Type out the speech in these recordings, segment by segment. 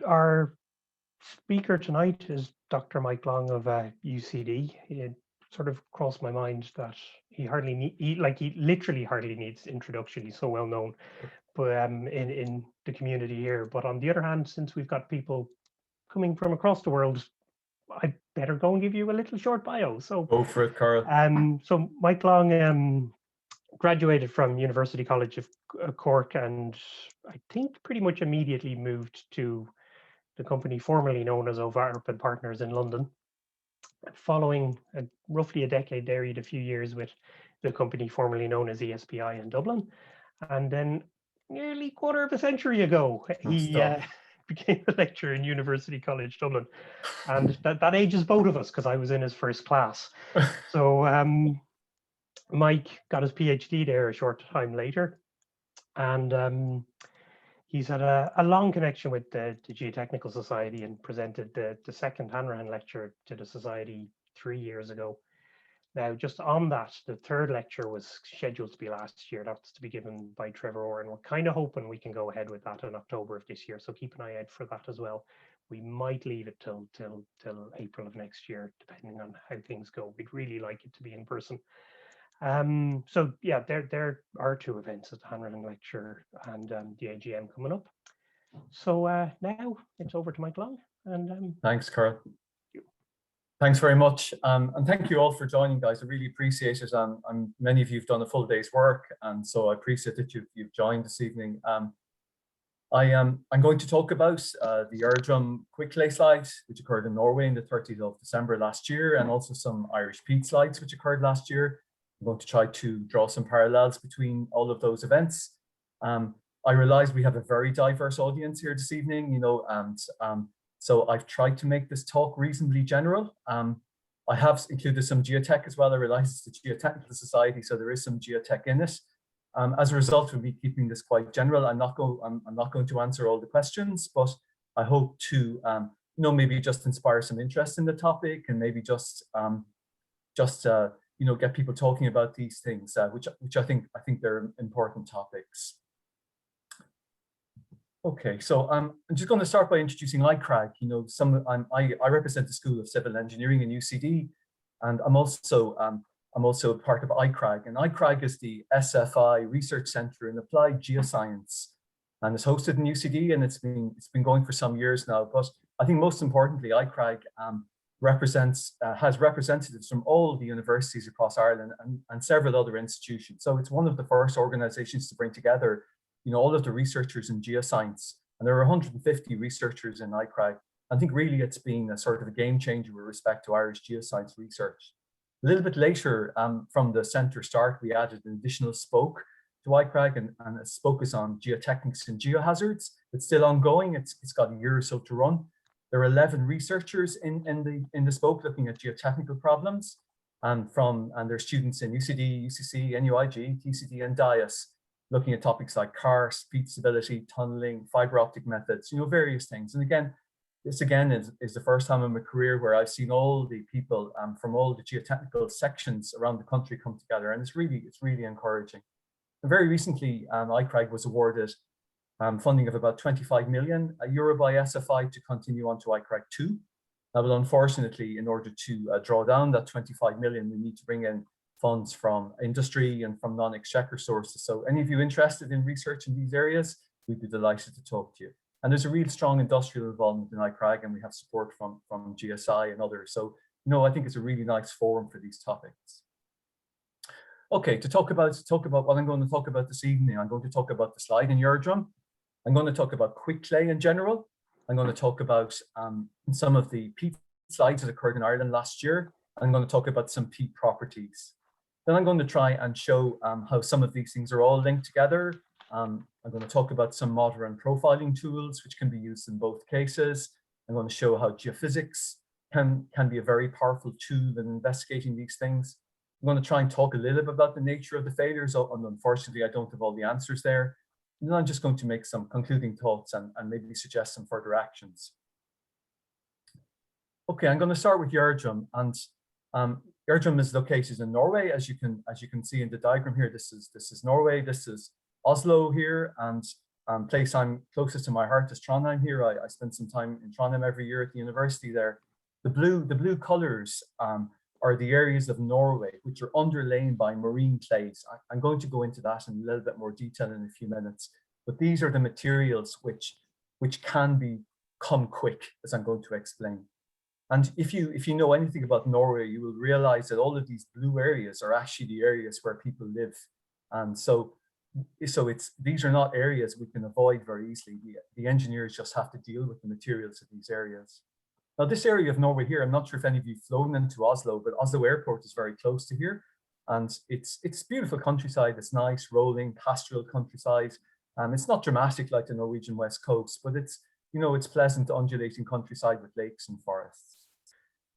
Our speaker tonight is Dr. Mike Long of UCD. It sort of crossed my mind that he literally hardly needs introduction. He's so well known, but in the community here. But on the other hand, since we've got people coming from across the world, I'd better go and give you a little short bio. So go for it, Carl. So Mike Long graduated from University College of Cork, and I think pretty much immediately moved to the company formerly known as O'Varp and Partners in London. Following roughly a decade there, he had a few years with the company formerly known as ESPI in Dublin. And then nearly a quarter of a century ago, he became a lecturer in University College Dublin. And that ages both of us, because I was in his first class. So Mike got his PhD there a short time later. And he's had a long connection with the Geotechnical Society and presented the second Hanrahan lecture to the Society 3 years ago. Now, just on that, the third lecture was scheduled to be last year. That's to be given by Trevor Orr, and we're kind of hoping we can go ahead with that in October of this year. So keep an eye out for that as well. We might leave it till April of next year, depending on how things go. We'd really like it to be in person. So yeah, there are two events at the Hanrahan lecture and the AGM coming up. So now it's over to Mike Long. And thanks, Carl. Thanks very much, and thank you all for joining, guys. I really appreciate it. Many of you have done a full day's work, and so I appreciate that you've joined this evening. I'm going to talk about the Gjerdrum quick clay slide, which occurred in Norway on the 30th of December last year, and also some Irish peat slides, which occurred last year. I'm going to try to draw some parallels between all of those events. I realize we have a very diverse audience here this evening, and so I've tried to make this talk reasonably general. I have included some geotech as well. I realize it's the Geotechnical Society, so there is some geotech in it. As a result, we'll be keeping this quite general. I'm not going to answer all the questions, but I hope to, maybe just inspire some interest in the topic, and maybe just get people talking about these things, which I think they're important topics. Okay, so I'm just going to start by introducing iCRAG. I represent the School of Civil Engineering in UCD, and I'm also part of iCRAG. And iCRAG is the SFI Research Centre in Applied Geoscience, and it's hosted in UCD, and it's been going for some years now. But I think most importantly, iCRAG has representatives from all the universities across Ireland and several other institutions. So it's one of the first organizations to bring together all of the researchers in geoscience, and there are 150 researchers in iCRAG. I think really it's been a sort of a game changer with respect to Irish geoscience research. A little bit later, from the centre start, we added an additional spoke to iCRAG, and a spoke is on geotechnics and geohazards. It's still ongoing. It's got a year or so to run. There are 11 researchers in the spoke looking at geotechnical problems, and there's students in UCD, UCC, NUIG, TCD, and GSIS, looking at topics like karst, peat stability, tunneling, fiber optic methods, various things. And again, this is the first time in my career where I've seen all the people from all the geotechnical sections around the country come together, and it's really encouraging. And very recently, iCRAG was awarded funding of about 25 million euro by SFI to continue on to iCRAG 2. Now, but unfortunately, in order to draw down that 25 million, we need to bring in funds from industry and from non-exchequer sources. So any of you interested in research in these areas, we'd be delighted to talk to you. And there's a real strong industrial involvement in iCRAG, and we have support from GSI and others. So, I think it's a really nice forum for these topics. Okay, to talk about what I'm going to talk about this evening, I'm going to talk about the slide in Gjerdrum. I'm going to talk about quick clay in general. I'm going to talk about some of the peat slides that occurred in Ireland last year. I'm going to talk about some peat properties. Then I'm going to try and show how some of these things are all linked together. I'm going to talk about some modern profiling tools, which can be used in both cases. I'm going to show how geophysics can be a very powerful tool in investigating these things. I'm going to try and talk a little bit about the nature of the failures, and unfortunately, I don't have all the answers there. And then I'm just going to make some concluding thoughts and maybe suggest some further actions. Okay, I'm going to start with Gjerdrum, and Gjerdrum is located in Norway, as you can see in the diagram here. This is Norway. This is Oslo here, and place I'm closest to my heart is Trondheim here. I spend some time in Trondheim every year at the university there. The blue colors are the areas of Norway which are underlain by marine clays. I'm going to go into that in a little bit more detail in a few minutes, but these are the materials which can become quick, as I'm going to explain. And if you know anything about Norway, you will realize that all of these blue areas are actually the areas where people live. And so these are not areas we can avoid very easily. The engineers just have to deal with the materials of these areas. Now, this area of Norway here, I'm not sure if any of you have flown into Oslo, but Oslo Airport is very close to here. And it's beautiful countryside. It's nice, rolling, pastoral countryside. It's not dramatic like the Norwegian West Coast, but it's pleasant, undulating countryside with lakes and forests.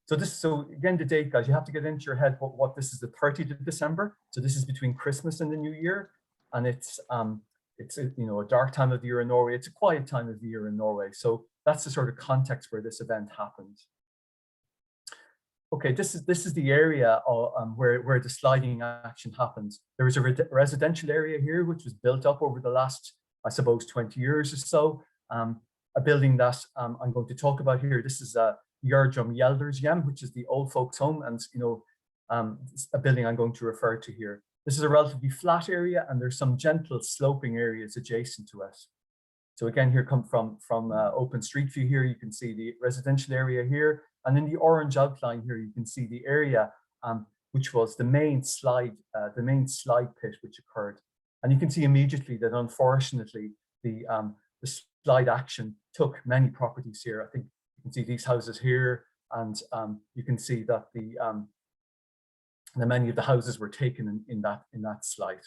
So again, the date, guys, you have to get into your head what this is, the 30th of December. So this is between Christmas and the New Year. And it's a dark time of the year in Norway. It's a quiet time of the year in Norway. So that's the sort of context where this event happened. Okay, this is the area where the sliding action happens. There is a residential area here, which was built up over the last, I suppose, 20 years or so. A building that I'm going to talk about here. This is Gjerdrum Norway, which is the old folks' home, and a building I'm going to refer to here. This is a relatively flat area, and there's some gentle sloping areas adjacent to it. So again, here come from open street view here, you can see the residential area here, and in the orange outline here, you can see the area which was the main slide pit which occurred. And you can see immediately that unfortunately the slide action took many properties here. I think you can see these houses here, and you can see that many of the houses were taken in that slide.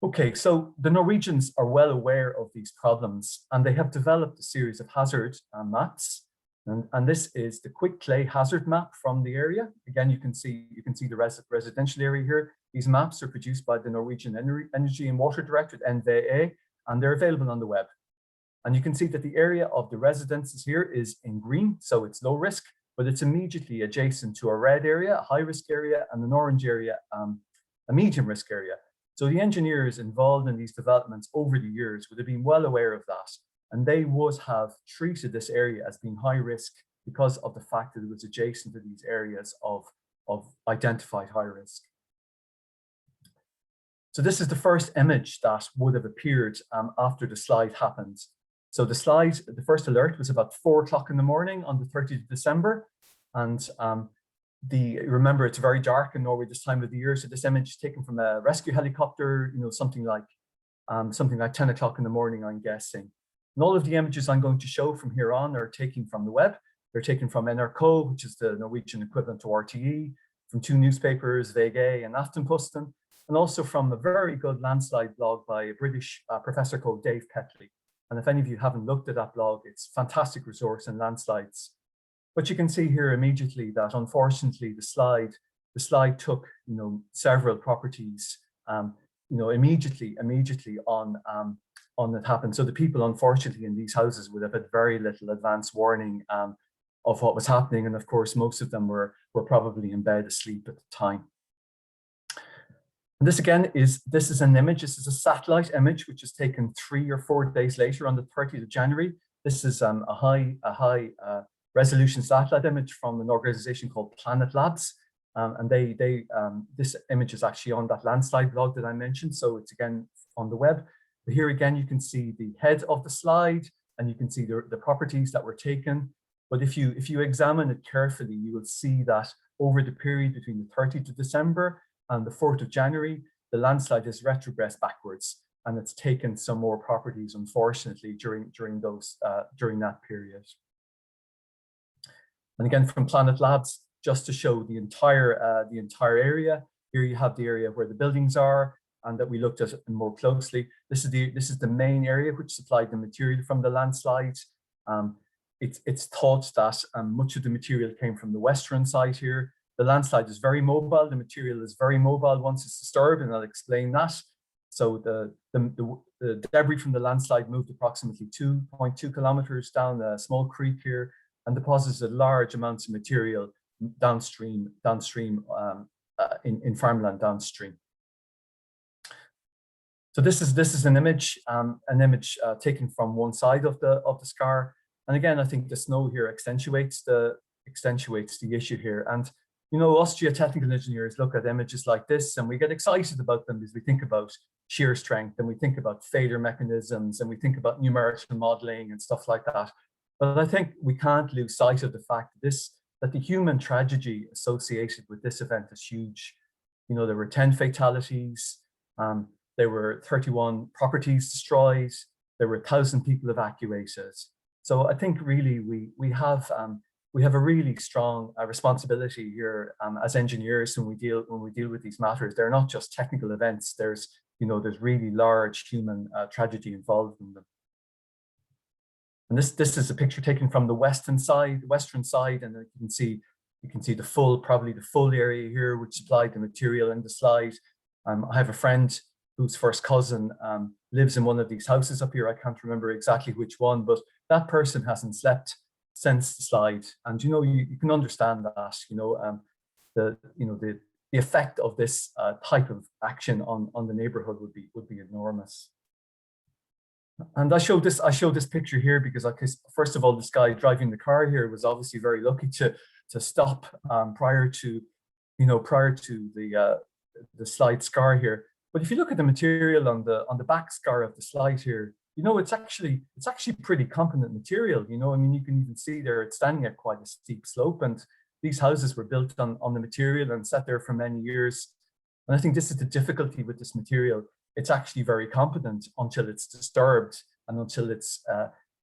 Okay, so the Norwegians are well aware of these problems, and they have developed a series of hazard maps. And this is the quick clay hazard map from the area. Again, you can see the residential area here. These maps are produced by the Norwegian Energy and Water Directorate, NVE, and they're available on the web. And you can see that the area of the residences here is in green, so it's low risk, but it's immediately adjacent to a red area, a high risk area, and an orange area, a medium risk area. So the engineers involved in these developments over the years would have been well aware of that, and they would have treated this area as being high risk because of the fact that it was adjacent to these areas of identified high risk. So this is the first image that would have appeared after the slide happened. So the first alert was about 4 o'clock in the morning on the 30th of December. And remember, it's very dark in Norway this time of the year. So this image is taken from a rescue helicopter, something like 10 o'clock in the morning, I'm guessing. And all of the images I'm going to show from here on are taken from the web. They're taken from NRK, which is the Norwegian equivalent to RTE, from 2 newspapers, VG and Aftenposten, and also from a very good landslide blog by a British professor called Dave Petley. And if any of you haven't looked at that blog, it's a fantastic resource in landslides. But you can see here immediately that unfortunately the slide took several properties immediately on it happened. So the people unfortunately in these houses would have had very little advance warning of what was happening, and of course most of them were probably in bed asleep at the time. And this again is an image. This is a satellite image which is taken 3 or 4 days later on the 30th of January. This is a high resolution satellite image from an organization called Planet Labs. And this image is actually on that landslide blog that I mentioned. So it's again on the web. But here again, you can see the head of the slide, and you can see the properties that were taken. But if you examine it carefully, you will see that over the period between the 30th of December and the 4th of January, the landslide has retrogressed backwards, and it's taken some more properties, unfortunately, during that period. And again, from Planet Labs, just to show the entire area. Here you have the area where the buildings are, and that we looked at more closely. This is the main area which supplied the material from the landslide. It's thought that much of the material came from the western side here. The landslide is very mobile. The material is very mobile once it's disturbed, and I'll explain that. So the debris from the landslide moved approximately 2.2 kilometers down a small creek here and deposited large amounts of material downstream in farmland downstream. So this is an image taken from one side of the scar. And again, I think the snow here accentuates the issue here. And you know, us geotechnical engineers look at images like this and we get excited about them as we think about shear strength and we think about failure mechanisms and we think about numerical modeling and stuff like that. But I think we can't lose sight of the fact that the human tragedy associated with this event is huge. You know, there were 10 fatalities, there were 31 properties destroyed, there were 1,000 people evacuated. So I think really we have a really strong responsibility here as engineers when we deal with these matters. They're not just technical events. There's really large human tragedy involved in them. And this is a picture taken from the western side, and you can see probably the full area here, which supplied the material in the slide. I have a friend whose first cousin lives in one of these houses up here. I can't remember exactly which one, but that person hasn't slept since the slide. And you know, you can understand that. The effect of this type of action on the neighborhood would be enormous. And I show this picture here because first of all, this guy driving the car here was obviously very lucky to stop prior to the slide scar here. But if you look at the material on the back scar of the slide here, you know, it's actually pretty competent material. You know, I mean, you can even see there it's standing at quite a steep slope, and these houses were built on the material and sat there for many years. And I think this is the difficulty with this material. It's actually very competent until it's disturbed and until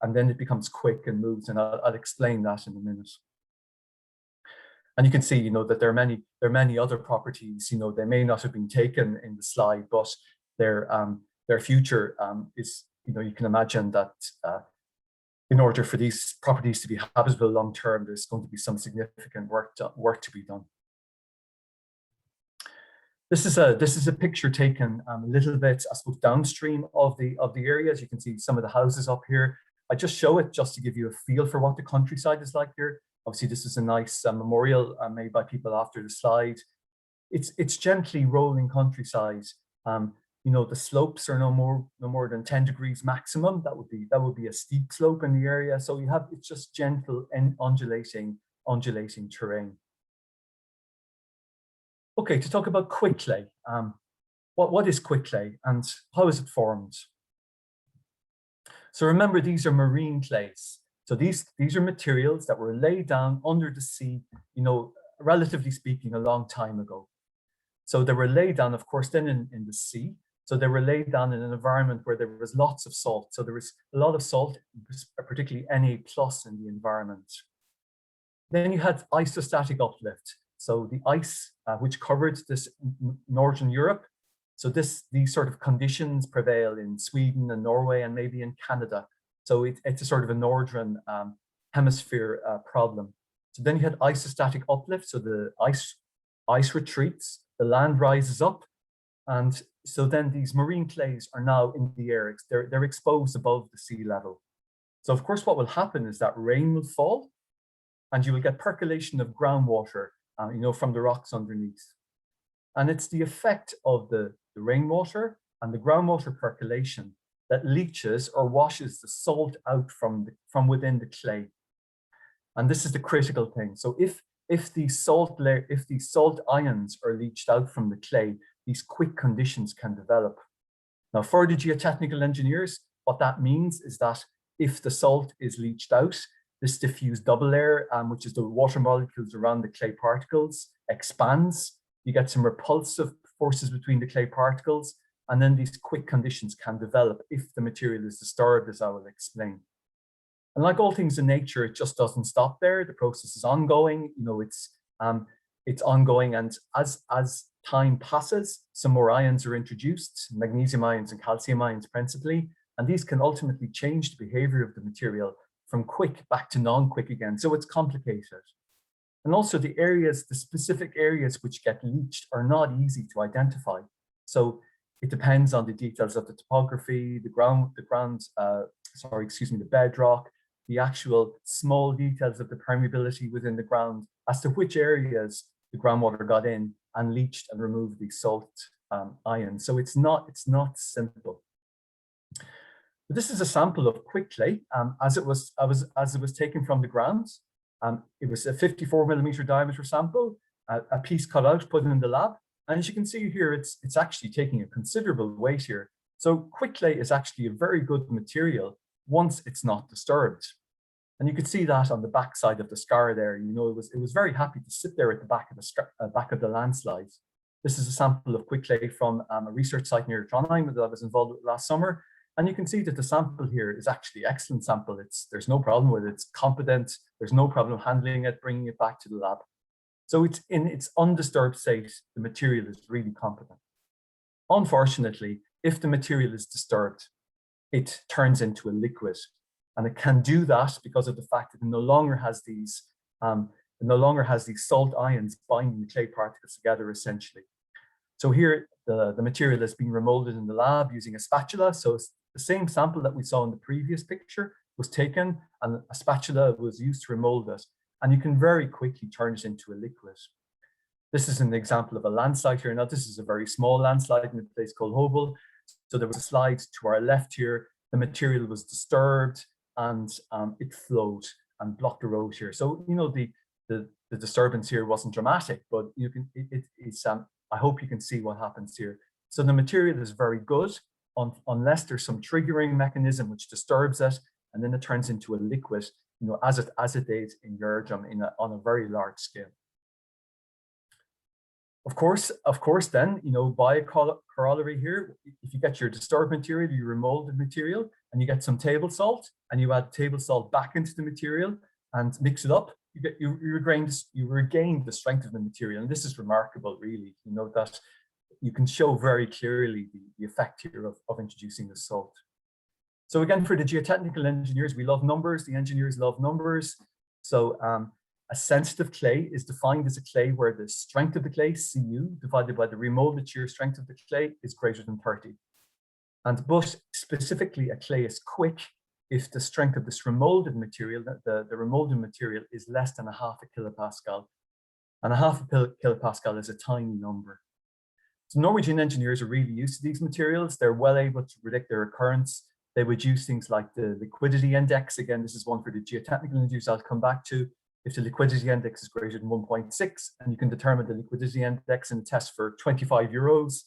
and then it becomes quick and moves. And I'll explain that in a minute. And you can see, you know, that there are many other properties. You know, they may not have been taken in the slide, but their future is, you know, you can imagine that in order for these properties to be habitable long term, there's going to be some significant work to be done. This is a picture taken a little bit, I suppose, downstream of the area. As you can see, some of the houses up here. I just show it just to give you a feel for what the countryside is like here. Obviously, this is a nice memorial made by people after the slide. It's gently rolling countryside. You know, the slopes are no more than 10 degrees maximum. That would be a steep slope in the area. So it's just gentle and undulating terrain. Okay, to talk about quicklay. What is quicklay and how is it formed? So remember, these are marine clays. So these are materials that were laid down under the sea, you know, relatively speaking, a long time ago. So they were laid down, of course, then in the sea. So they were laid down in an environment where there was lots of salt. So there was a lot of salt, particularly Na+ in the environment. Then you had isostatic uplift. So the ice which covered this Northern Europe. So these sort of conditions prevail in Sweden and Norway and maybe in Canada. So it's a sort of a Northern hemisphere problem. So then you had isostatic uplift. So the ice retreats, the land rises up. And so then these marine clays are now in the air. They're exposed above the sea level. So of course, what will happen is that rain will fall and you will get percolation of groundwater, you know, from the rocks underneath. And it's the effect of the rainwater and the groundwater percolation that leaches or washes the salt out from within the clay. And this is the critical thing. So if these salt ions are leached out from the clay, these quick conditions can develop. Now, for the geotechnical engineers, what that means is that if the salt is leached out, this diffuse double layer, which is the water molecules around the clay particles, expands. You get some repulsive forces between the clay particles, and then these quick conditions can develop if the material is disturbed, as I will explain. And like all things in nature, it just doesn't stop there. The process is ongoing. You know, it's ongoing, and as time passes, some more ions are introduced, magnesium ions and calcium ions principally, and these can ultimately change the behavior of the material from quick back to non-quick again. So it's complicated. And also the specific areas which get leached are not easy to identify. So it depends on the details of the topography, the bedrock, the actual small details of the permeability within the ground as to which areas the groundwater got in and leached and removed these salt ions. So it's not simple. But this is a sample of quick clay as it was taken from the ground. It was a 54mm diameter sample, a piece cut out, put in the lab. And as you can see here, it's actually taking a considerable weight here. So quick clay is actually a very good material once it's not disturbed. And you could see that on the back side of the scar there. You know, it was very happy to sit there at the back of the landslide. This is a sample of quick clay from a research site near Trondheim that I was involved with last summer. And you can see that the sample here is actually an excellent sample. There's no problem with it. It's competent. There's no problem handling it, bringing it back to the lab. So it's in its undisturbed state, the material is really competent. Unfortunately, if the material is disturbed, it turns into a liquid. And it can do that because of the fact that it no longer has these salt ions binding the clay particles together, essentially. So here, the material has been remolded in the lab using a spatula. So the same sample that we saw in the previous picture was taken, and a spatula was used to remold it. And you can very quickly turn it into a liquid. This is an example of a landslide here. Now, this is a very small landslide in a place called Hobel. So there was a slide to our left here. The material was disturbed and it flowed and blocked the road here. So, you know, the disturbance here wasn't dramatic, but you can, I hope you can see what happens here. So the material is very good unless there's some triggering mechanism which disturbs it, and then it turns into a liquid, you know, as it did in Gjerdrum on a very large scale. Of course, then, you know, by a corollary here, if you get your disturbed material, your remolded material, and you get some table salt, and you add table salt back into the material and mix it up, you regain the strength of the material. And this is remarkable, really, you know, that you can show very clearly the effect here of introducing the salt. So again, for the geotechnical engineers, we love numbers. The engineers love numbers. So a sensitive clay is defined as a clay where the strength of the clay, Cu, divided by the remolded shear strength of the clay is greater than 30. But specifically, a clay is quick if the strength of this remolded material, the remolded material, is less than 0.5 kilopascal. And 0.5 kilopascal is a tiny number. So Norwegian engineers are really used to these materials. They're well able to predict their occurrence. They would use things like the liquidity index. Again, this is one for the geotechnical engineers I'll come back to. If the liquidity index is greater than 1.6, and you can determine the liquidity index in a test for 25 euros,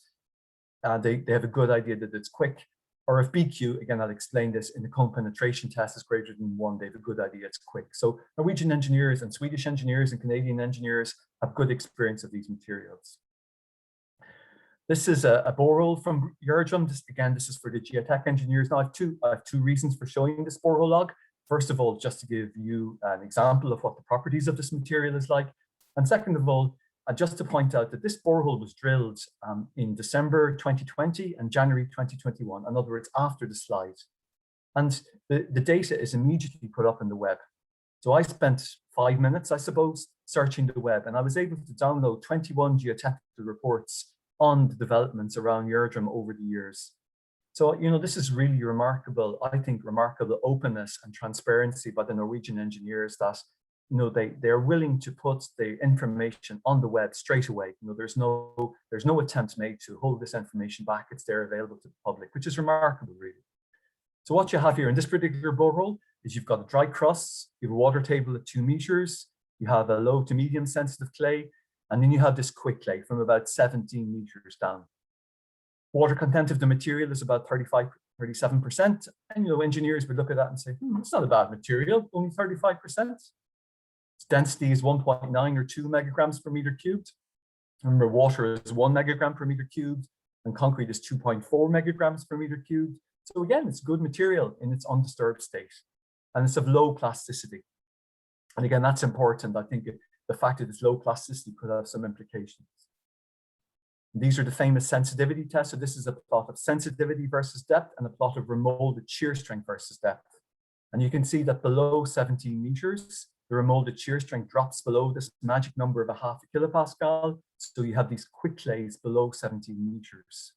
they have a good idea that it's quick. Or if BQ, again, I'll explain this, in the cone penetration test is greater than 1, they have a good idea it's quick. So Norwegian engineers and Swedish engineers and Canadian engineers have good experience of these materials. This is a borehole from Gjerdrum. This is for the geotech engineers. Now, I have two reasons for showing this borehole log. First of all, just to give you an example of what the properties of this material is like. And second of all, just to point out that this borehole was drilled in December 2020 and January 2021, in other words, after the slide. And the data is immediately put up in the web. So I spent 5 minutes, I suppose, searching the web, and I was able to download 21 geotechnical reports on the developments around Gjerdrum over the years. So, you know, this is really remarkable, I think, remarkable openness and transparency by the Norwegian engineers that, you know, they're willing to put the information on the web straight away. You know, there's no attempt made to hold this information back. It's there available to the public, which is remarkable, really. So what you have here in this particular borehole is you've got a dry crust, you have a water table at 2 meters, you have a low to medium sensitive clay, and then you have this quick clay from about 17 meters down. Water content of the material is about 37%. And, you know, engineers would look at that and say, it's not a bad material, only 35%. Its density is 1.9 or 2 megagrams per meter cubed. Remember, water is 1 megagram per meter cubed, and concrete is 2.4 megagrams per meter cubed. So again, it's good material in its undisturbed state, and it's of low plasticity. And again, that's important. I think the fact that it's low plasticity could have some implications. These are the famous sensitivity tests. So this is a plot of sensitivity versus depth and a plot of remolded shear strength versus depth. And you can see that below 17 meters, the remolded shear strength drops below this magic number of 0.5 kilopascal. So you have these quick clays below 17 meters.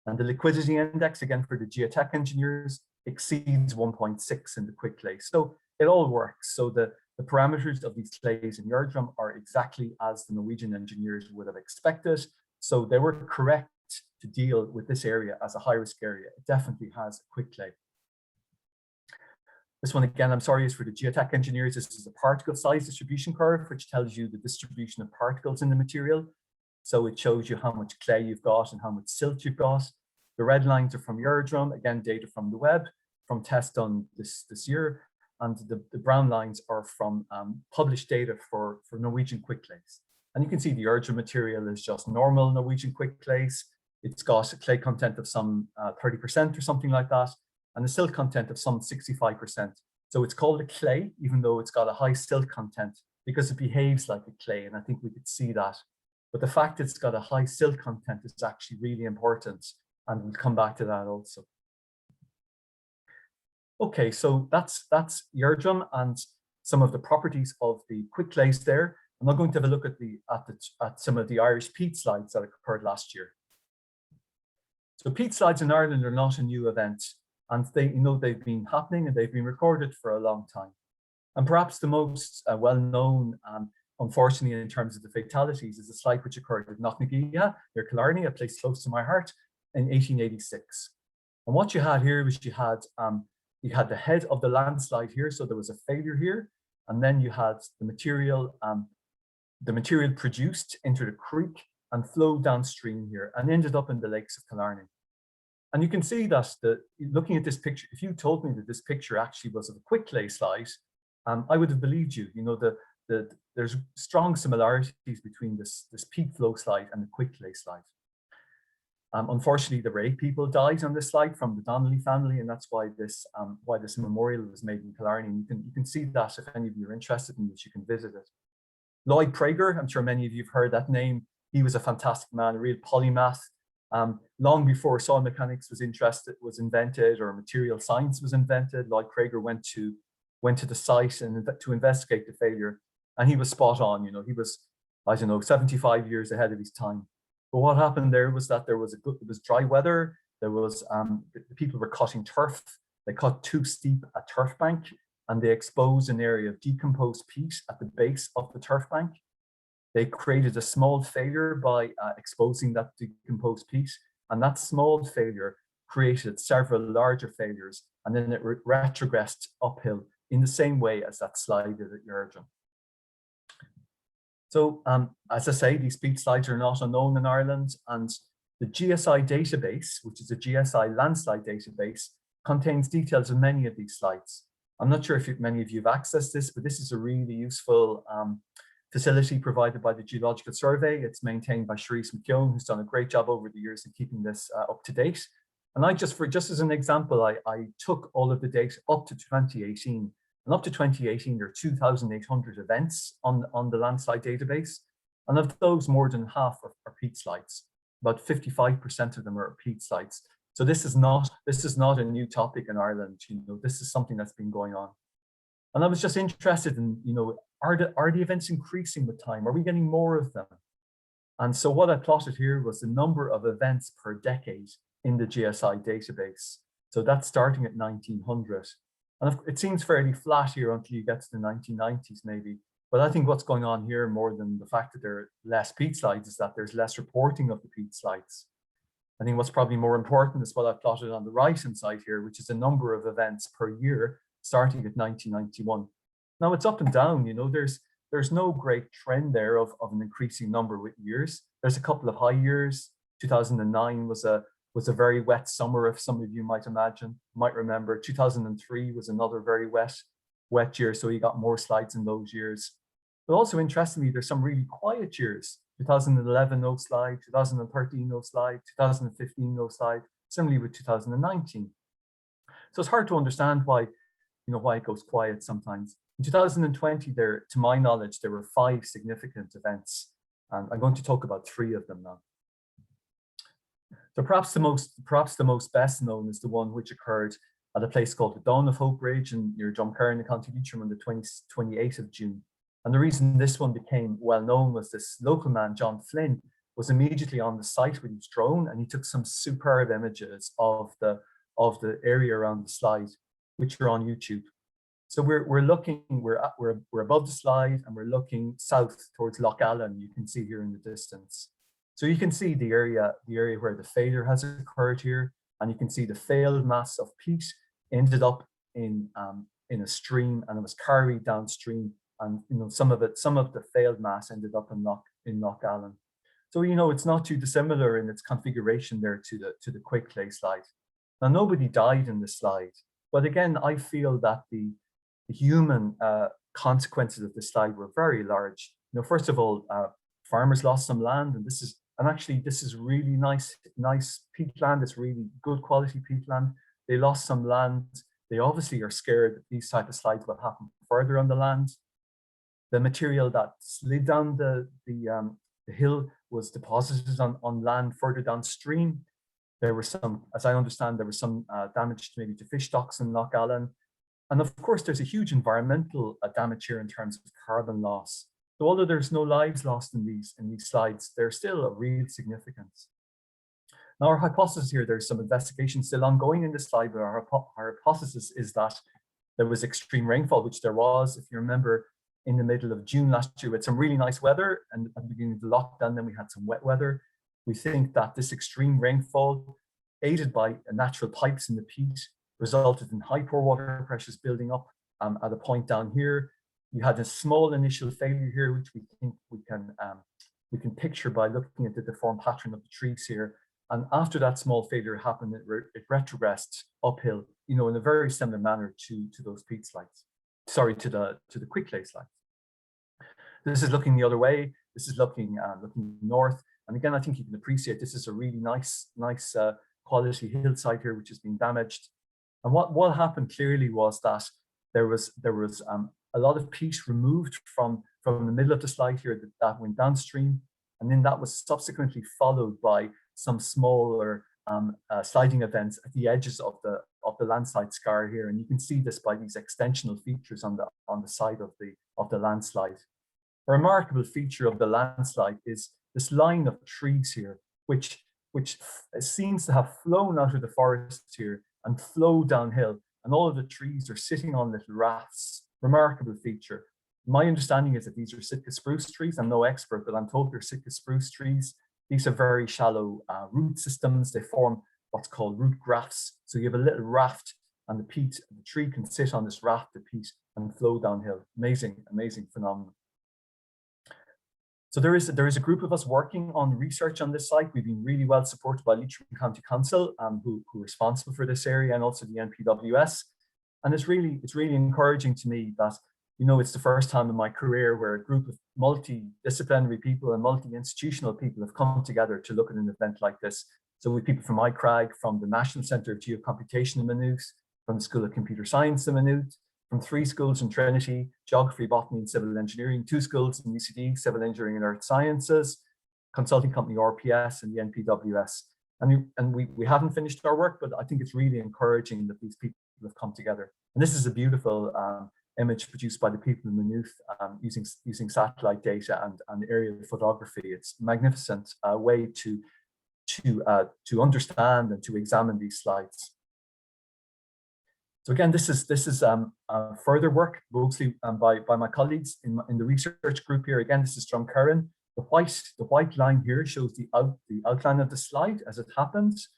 And the liquidity index, again, for the geotech engineers, exceeds 1.6 in the quick clay. So it all works. So the parameters of these clays in Gjerdrum are exactly as the Norwegian engineers would have expected. So they were correct to deal with this area as a high-risk area. It definitely has a quick clay. This one, again, I'm sorry, is for the geotech engineers. This is a particle size distribution curve, which tells you the distribution of particles in the material. So it shows you how much clay you've got and how much silt you've got. The red lines are from Gjerdrum, again, data from the web, from tests done this year. And the brown lines are from published data for Norwegian quick clays. And you can see the Gjerdrum material is just normal Norwegian quick clays. It's got a clay content of some 30% or something like that, and a silt content of some 65%. So it's called a clay, even though it's got a high silt content, because it behaves like a clay, and I think we could see that. But the fact that it's got a high silt content is actually really important, and we'll come back to that also. Okay, so that's Gjerdrum and some of the properties of the quick clays there. I'm now going to have a look at some of the Irish peat slides that occurred last year. So peat slides in Ireland are not a new event, and they've been happening and they've been recorded for a long time. And perhaps the most well-known, unfortunately, in terms of the fatalities, is a slide which occurred at Knocknageia near Killarney, a place close to my heart, in 1886. And what you had here was you had the head of the landslide here, so there was a failure here, and then you had the material produced into the creek and flowed downstream here and ended up in the lakes of Killarney. And you can see that looking at this picture, if you told me that this picture actually was of a quick clay slide, I would have believed you. You know, there's strong similarities between this peat flow slide and the quick clay slide. Unfortunately, there were 8 people died on this slide from the Donnelly family, and that's why this memorial was made in Killarney. And you can see that if any of you are interested in this, you can visit it. Lloyd Prager, I'm sure many of you have heard that name. He was a fantastic man, a real polymath. Long before soil mechanics was invented or material science was invented, Lloyd Prager went to the site and to investigate the failure, and he was spot on. You know, he was, I don't know, 75 years ahead of his time. But what happened there was that it was dry weather. There was the people were cutting turf. They cut too steep a turf bank, and they exposed an area of decomposed peat at the base of the turf bank. They created a small failure by exposing that decomposed peat, and that small failure created several larger failures, and then it retrogressed uphill in the same way as that slide did at Gjerdrum. So as I say, these peat slides are not unknown in Ireland, and the GSI database, which is a GSI landslide database, contains details of many of these slides. I'm not sure if many of you have accessed this, but this is a really useful facility provided by the Geological Survey. It's maintained by Sharice McKeown, who's done a great job over the years in keeping this up to date. And I just as an example, I took all of the data up to 2018. And up to 2018, there are 2,800 events on the landslide database. And of those, more than half are peat slides. About 55% of them are peat slides. So this is not a new topic in Ireland. You know, this is something that's been going on. And I was just interested in, you know, are the events increasing with time? Are we getting more of them? And so what I plotted here was the number of events per decade in the GSI database. So that's starting at 1900. And it seems fairly flat here until you get to the 1990s maybe. But I think what's going on here, more than the fact that there are less peat slides, is that there's less reporting of the peat slides. I think what's probably more important is what I've plotted on the right-hand side here, which is the number of events per year starting at 1991. Now it's up and down, you know, there's no great trend there of an increasing number with years. There's a couple of high years. 2009 was a very wet summer, if some of you might remember. 2003 was another very wet year, so you got more slides in those years. But also interestingly, there's some really quiet years. 2011, no slide. 2013, no slide. 2015, no slide. Similarly with 2019. So it's hard to understand why it goes quiet sometimes. In 2020, to my knowledge, there were 5 significant events, and I'm going to talk about 3 of them now. So perhaps the most best known is the one which occurred at a place called the Dawn of Hope Ridge near Drumcarn in County Leitrim on the 28th of June. And the reason this one became well known was this local man, John Flynn, was immediately on the site with his drone, and he took some superb images of the area around the slide, which are on YouTube. So we're above the slide, and we're looking south towards Loch Allen. You can see here in the distance. So you can see the area where the failure has occurred here, and you can see the failed mass of peat ended up in a stream, and it was carried downstream, and some of the failed mass ended up in Loch Allen. So it's not too dissimilar in its configuration there to the quick clay slide. Now nobody died in this slide, but again I feel that the human consequences of this slide were very large. First of all, farmers lost some land, and this is really nice peat land. It's really good quality peat land. They lost some land. They obviously are scared that these type of slides will happen further on the land. The material that slid down the hill was deposited on land further downstream. There were some, as I understand, there was some damage maybe to fish stocks in Loch Allen. And of course, there's a huge environmental damage here in terms of carbon loss. So although there's no lives lost in these slides, there's still a real significance. Now our hypothesis here, there's some investigation still ongoing in this slide, but our hypothesis is that there was extreme rainfall, which there was, if you remember, in the middle of June last year with some really nice weather, and at the beginning of the lockdown, then we had some wet weather. We think that this extreme rainfall, aided by natural pipes in the peat, resulted in high pore water pressures building up at a point down here. You had a small initial failure here, which we think we can picture by looking at the deformed pattern of the trees here. And after that small failure happened, it retrogressed uphill, in a very similar manner to those peat slides. Sorry, to the quick clay slides. This is looking the other way. This is looking north. And again, I think you can appreciate this is a really nice quality hillside here, which has been damaged. And what happened clearly was that there was a lot of peat removed from the middle of the slide here that went downstream, and then that was subsequently followed by some smaller sliding events at the edges of the landslide scar here, and you can see this by these extensional features on the side of the landslide. A remarkable feature of the landslide is this line of trees here, which seems to have flown out of the forest here and flow downhill, and all of the trees are sitting on little rafts. Remarkable feature. My understanding is that these are Sitka spruce trees. I'm no expert, but I'm told they're Sitka spruce trees. These are very shallow root systems. They form what's called root grafts. So you have a little raft, and the tree can sit on this raft of peat and flow downhill. Amazing phenomenon. So there is a group of us working on research on this site. We've been really well supported by Leitrim County Council, who are responsible for this area, and also the NPWS. And it's really encouraging to me that, it's the first time in my career where a group of multidisciplinary people and multi-institutional people have come together to look at an event like this. So we have people from iCRAG, from the National Centre of Geocomputation in Maynooth, from the School of Computer Science in Maynooth, from 3 schools in Trinity, Geography, Botany and Civil Engineering, 2 schools in UCD, Civil Engineering and Earth Sciences, consulting company RPS and the NPWS. And we haven't finished our work, but I think it's really encouraging that these people have come together. And this is a beautiful image produced by the people in Maynooth using satellite data and aerial photography. It's a magnificent way to understand and to examine these slides. So again, this is further work, mostly by my colleagues in the research group here. Again, this is from Karen. The white line here shows the outline of the slide as it happens,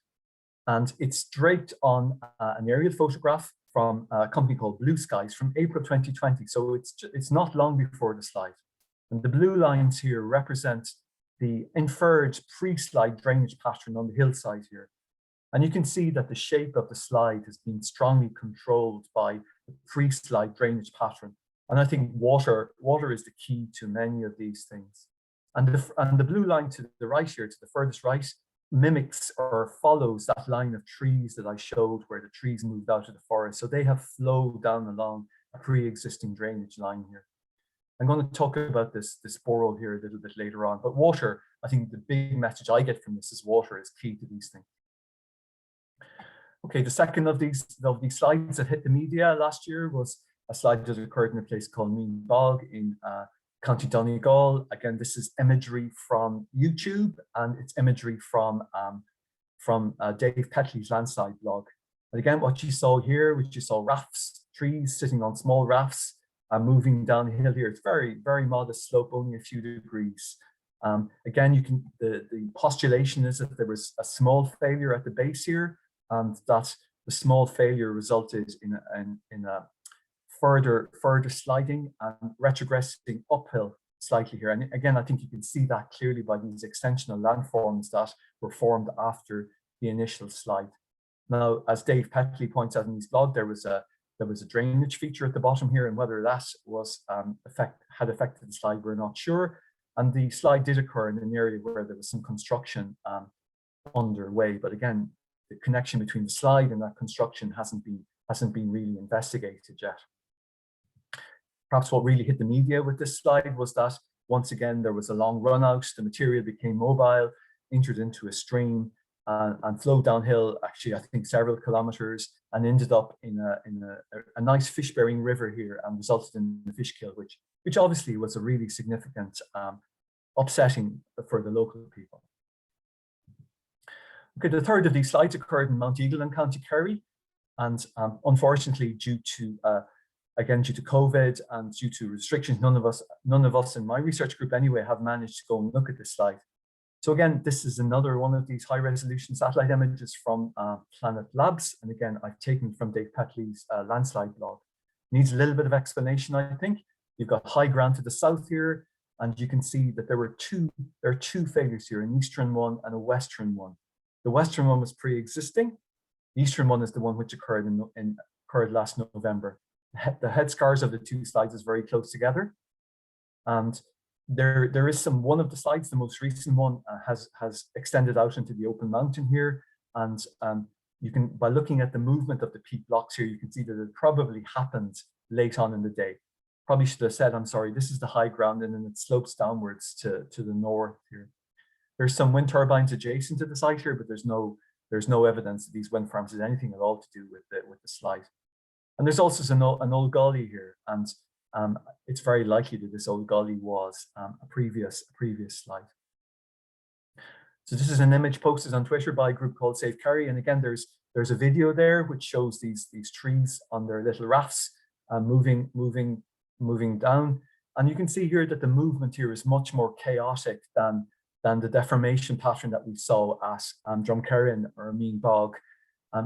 and it's draped on an aerial photograph from a company called Blue Skies from April 2020. So it's not long before the slide. And the blue lines here represent the inferred pre-slide drainage pattern on the hillside here. And you can see that the shape of the slide has been strongly controlled by the pre-slide drainage pattern. And I think water is the key to many of these things. And the blue line to the right here, to the furthest right, mimics or follows that line of trees that I showed where the trees moved out of the forest. So they have flowed down along a pre-existing drainage line here. I'm going to talk about this Borel here a little bit later on, but water, I think the big message I get from this is water is key to these things. Okay, the second of these slides that hit the media last year was a slide that occurred in a place called Mean Bog in County Donegal. Again, this is imagery from YouTube, and it's imagery from Dave Petley's landslide blog. And again, what you saw here, which you saw rafts, trees sitting on small rafts, moving downhill here. It's very, very modest slope, only a few degrees. Again, the postulation is that there was a small failure at the base here, and that the small failure resulted in a further sliding and retrogressing uphill slightly here. And again, I think you can see that clearly by these extensional landforms that were formed after the initial slide. Now, as Dave Petley points out in his blog, there was a drainage feature at the bottom here, and whether that was had affected the slide, we're not sure. And the slide did occur in an area where there was some construction underway, but again, the connection between the slide and that construction hasn't been really investigated yet. Perhaps what really hit the media with this slide was that once again there was a long run out, the material became mobile, entered into a stream, and flowed downhill, actually I think several kilometers, and ended up in a nice fish-bearing river here, and resulted in a fish kill, which obviously was a really significant upsetting for the local people. Okay, the third of these slides occurred in Mount Eagle in County Kerry, and unfortunately, due to COVID and due to restrictions, none of us in my research group anyway have managed to go and look at this slide. So again, this is another one of these high-resolution satellite images from Planet Labs, and again, I've taken from Dave Petley's landslide blog. Needs a little bit of explanation, I think. You've got high ground to the south here, and you can see that there are two failures here, an eastern one and a western one. The western one was pre-existing. The eastern one is the one which occurred occurred last November. The head scars of the two slides is very close together, and there is one of the slides, the most recent one, has extended out into the open mountain here, and you can, by looking at the movement of the peat blocks here, you can see that it probably happened late on in the day. Probably should have said, I'm sorry, this is the high ground, and then it slopes downwards to the north here. There's some wind turbines adjacent to the site here, but there's no evidence that these wind farms had anything at all to do with the slide. And there's also an old gully here, and it's very likely that this old gully was a previous slide. So this is an image posted on Twitter by a group called Save Kerry, and again, there's a video there which shows these trees on their little rafts moving down, and you can see here that the movement here is much more chaotic than the deformation pattern that we saw at Drumcarran or Mean Bog.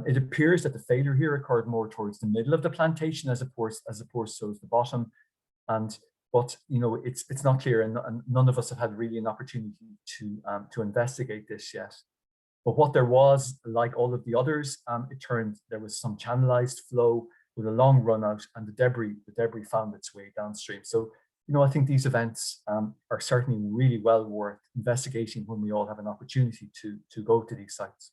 It appears that the failure here occurred more towards the middle of the plantation as opposed to the bottom. But you know, it's not clear, and none of us have had really an opportunity to investigate this yet. But what there was, like all of the others, it turned there was some channelized flow with a long run out, and the debris found its way downstream. So you know, I think these events are certainly really well worth investigating when we all have an opportunity to go to these sites.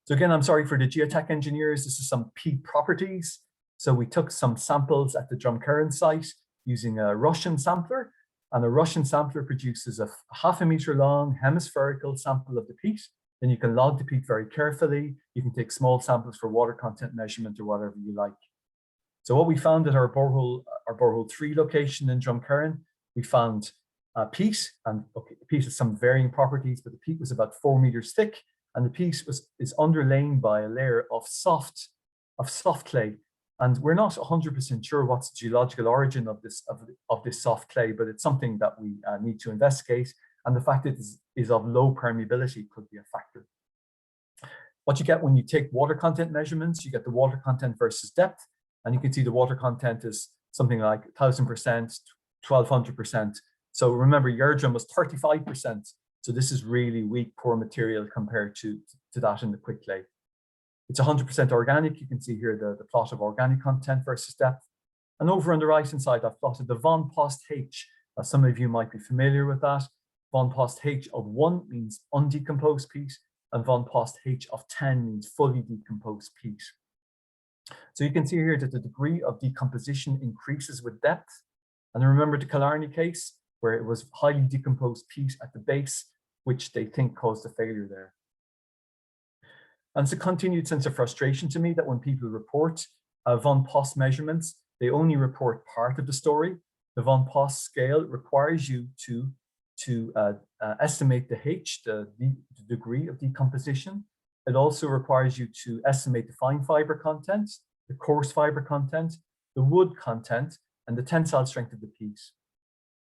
So again, I'm sorry for the geotech engineers. This is some peat properties. So we took some samples at the Drumcarran site using a Russian sampler, and a Russian sampler produces a ½ meter long hemispherical sample of the peat. Then you can log the peat very carefully. You can take small samples for water content measurement or whatever you like. So what we found at our borehole 3 location in Drumcarran, we found peat, and okay, the peat has some varying properties, but the peat was about 4 meters thick, and the peat is underlain by a layer of soft clay. And we're not 100% sure what's the geological origin of this soft clay, but it's something that we need to investigate. And the fact it is of low permeability could be a factor. What you get when you take water content measurements, you get the water content versus depth. And you can see the water content is something like 1000%, 1200%. So remember, Gjerdrum was 35%. So this is really weak, poor material compared to that in the quick clay. It's 100% organic. You can see here the plot of organic content versus depth. And over on the right-hand side, I've plotted the von Post H. Some of you might be familiar with that. Von Post H of 1 means undecomposed peat, and von Post H of 10 means fully decomposed peat. So you can see here that the degree of decomposition increases with depth. And remember the Killarney case, where it was highly decomposed peat at the base, which they think caused the failure there. And it's a continued sense of frustration to me that when people report von Post measurements, they only report part of the story. The von Post scale requires you to estimate the H, the degree of decomposition. It also requires you to estimate the fine fiber content, the coarse fiber content, the wood content, and the tensile strength of the piece.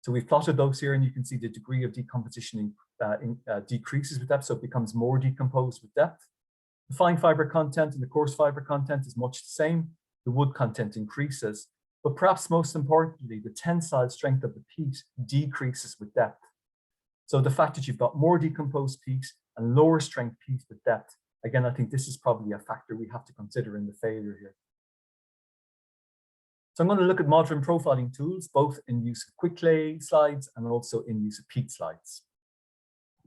So we've plotted those here, and you can see the degree of decomposition decreases with depth, so it becomes more decomposed with depth. The fine fiber content and the coarse fiber content is much the same. The wood content increases, but perhaps most importantly, the tensile strength of the peat decreases with depth. So the fact that you've got more decomposed peat and lower strength peat with depth, again, I think this is probably a factor we have to consider in the failure here. So I'm going to look at modern profiling tools, both in use of quick clay slides and also in use of peat slides.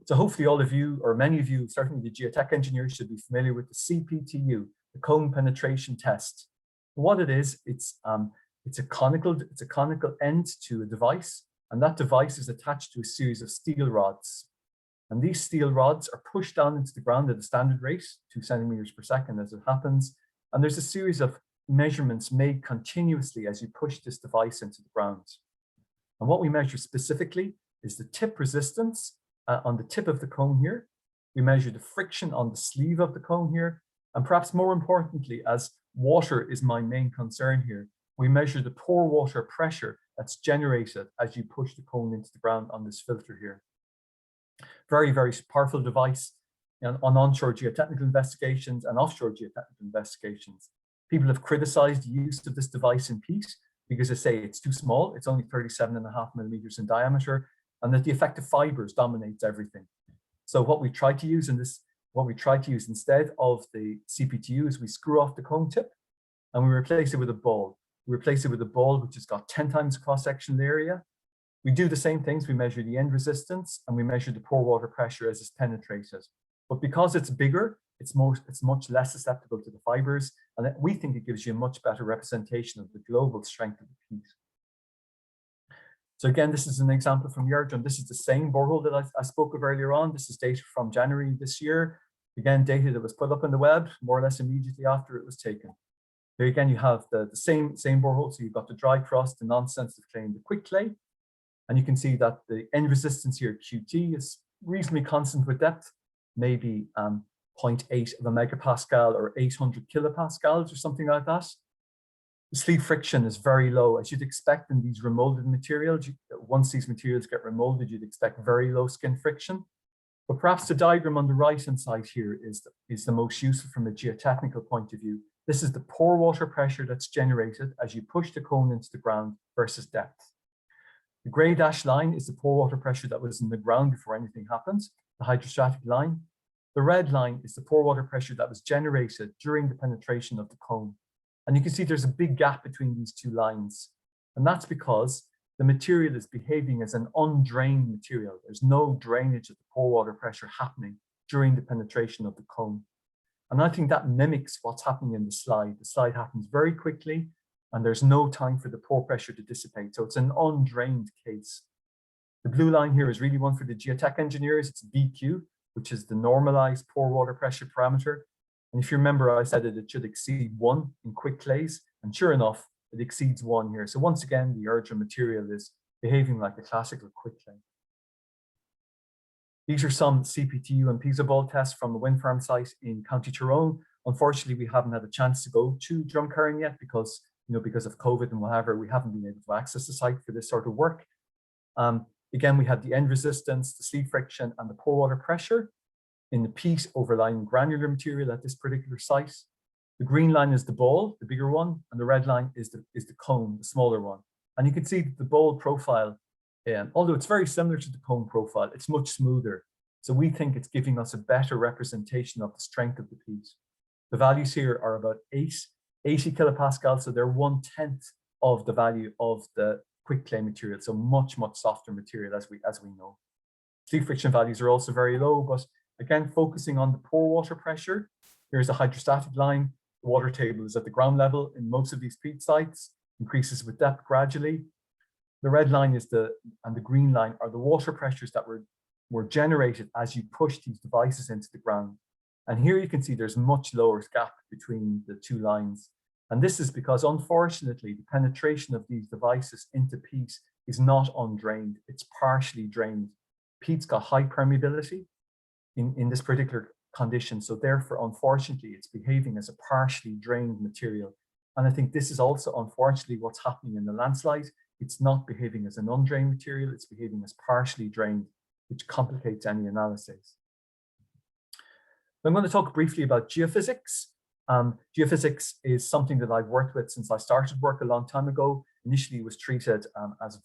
So hopefully all of you, or many of you, certainly the geotech engineers, should be familiar with the CPTU, the cone penetration test. What it is, it's a conical end to a device, and that device is attached to a series of steel rods. And these steel rods are pushed down into the ground at a standard rate, 2 centimeters per second as it happens. And there's a series of measurements made continuously as you push this device into the ground. And what we measure specifically is the tip resistance on the tip of the cone here. We measure the friction on the sleeve of the cone here. And perhaps more importantly, as water is my main concern here, we measure the pore water pressure that's generated as you push the cone into the ground on this filter here. Very, very powerful device on onshore geotechnical investigations and offshore geotechnical investigations. People have criticized the use of this device in peat because they say it's too small. It's only 37.5 millimeters in diameter, and that the effective fibers dominates everything. So what we try to use instead of the CPTU is we screw off the cone tip and we replace it with a ball. We replace it with a ball which has got 10 times cross-sectional area. We do the same things. We measure the end resistance and we measure the pore water pressure as it's penetrated. But because it's bigger, it's much less susceptible to the fibers, and we think it gives you a much better representation of the global strength of the peat. So again, this is an example from Gjerdrum. This is the same borehole that I spoke of earlier on. This is data from January this year. Again, data that was put up on the web more or less immediately after it was taken. Here again, you have the same borehole. So you've got the dry crust, the non-sensitive clay, and the quick clay. And you can see that the end resistance here, QT, is reasonably constant with depth, maybe 0.8 of a megapascal or 800 kilopascals or something like that. The sleeve friction is very low, as you'd expect in these remolded materials. Once these materials get remolded, you'd expect very low skin friction. But perhaps the diagram on the right-hand side here is the most useful from a geotechnical point of view. This is the pore water pressure that's generated as you push the cone into the ground versus depth. The gray dashed line is the pore water pressure that was in the ground before anything happens, the hydrostatic line. The red line is the pore water pressure that was generated during the penetration of the cone. And you can see there's a big gap between these two lines. And that's because the material is behaving as an undrained material. There's no drainage of the pore water pressure happening during the penetration of the cone. And I think that mimics what's happening in the slide. The slide happens very quickly, and there's no time for the pore pressure to dissipate. So it's an undrained case. The blue line here is really one for the geotech engineers. It's BQ, which is the normalized pore water pressure parameter. And if you remember, I said that it should exceed 1 in quick clays, and sure enough, it exceeds 1 here. So once again, the Gjerdrum material is behaving like a classical quick clay. These are some CPTU and piezo tests from the wind farm site in County Tyrone. Unfortunately, we haven't had a chance to go to Drumcarran yet because of COVID and whatever, we haven't been able to access the site for this sort of work. Again, we have the end resistance, the sleeve friction, and the pore water pressure in the peat overlying granular material at this particular site. The green line is the ball, the bigger one, and the red line is the cone, the smaller one. And you can see the ball profile, although it's very similar to the cone profile, it's much smoother. So we think it's giving us a better representation of the strength of the peat. The values here are about 80 kilopascals, so they're 1/10 of the value of the quick clay material, so much, much softer material as we know. Sleeve friction values are also very low, but again, focusing on the pore water pressure, here's a hydrostatic line. The water table is at the ground level in most of these peat sites, increases with depth gradually. The red line and the green line are the water pressures that were generated as you push these devices into the ground. And here you can see there's much lower gap between the two lines. And this is because, unfortunately, the penetration of these devices into peat is not undrained, it's partially drained. Peat's got high permeability in this particular condition. So therefore, unfortunately, it's behaving as a partially drained material. And I think this is also, unfortunately, what's happening in the landslide. it's not behaving as an undrained material, it's behaving as partially drained, which complicates any analysis. I'm going to talk briefly about geophysics. Geophysics is something that I've worked with since I started work a long time ago. Initially, it was treated as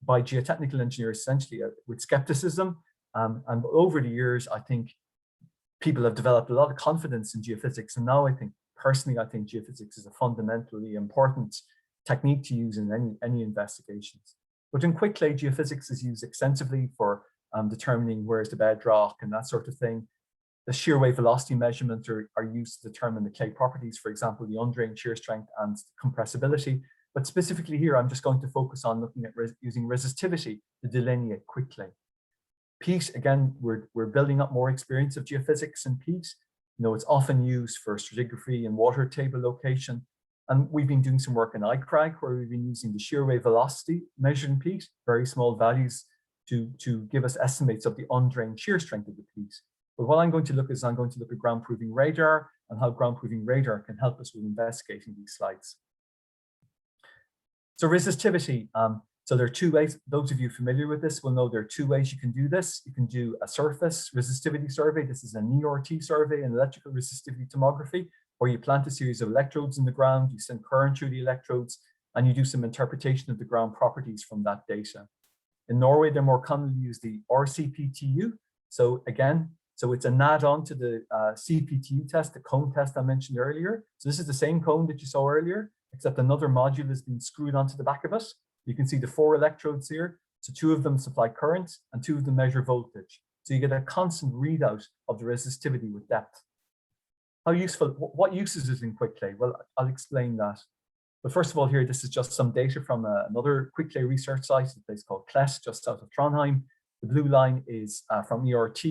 by geotechnical engineers essentially with skepticism. And over the years, I think people have developed a lot of confidence in geophysics. And now personally, I think geophysics is a fundamentally important technique to use in any investigations. But in quick clay, geophysics is used extensively for determining where's the bedrock and that sort of thing. The shear wave velocity measurements are used to determine the clay properties, for example, the undrained shear strength and compressibility. But specifically here, I'm just going to focus on looking at using resistivity to delineate quick clay. Peat, again, we're building up more experience of geophysics in peat. It's often used for stratigraphy and water table location. And we've been doing some work in iCRAG where we've been using the shear wave velocity measured in peat, very small values to give us estimates of the undrained shear strength of the peat. But what I'm going to look at ground proving radar and how ground proving radar can help us with investigating these slides. So resistivity, so there are two ways. Those of you familiar with this will know there are two ways you can do this. You can do a surface resistivity survey. This is an ERT survey, an electrical resistivity tomography, where you plant a series of electrodes in the ground, you send current through the electrodes, and you do some interpretation of the ground properties from that data. In Norway, they're more commonly used the RCPTU. So again, it's an add-on to the CPTU test, the cone test I mentioned earlier. So this is the same cone that you saw earlier, except another module has been screwed onto the back of it. You can see the 4 electrodes here. So 2 of them supply current and 2 of them measure voltage. So you get a constant readout of the resistivity with depth. How useful, what use is it in quick clay? Well, I'll explain that. But first of all here, this is just some data from another quick clay research site, a place called Kles, just south of Trondheim. The blue line is from ERT.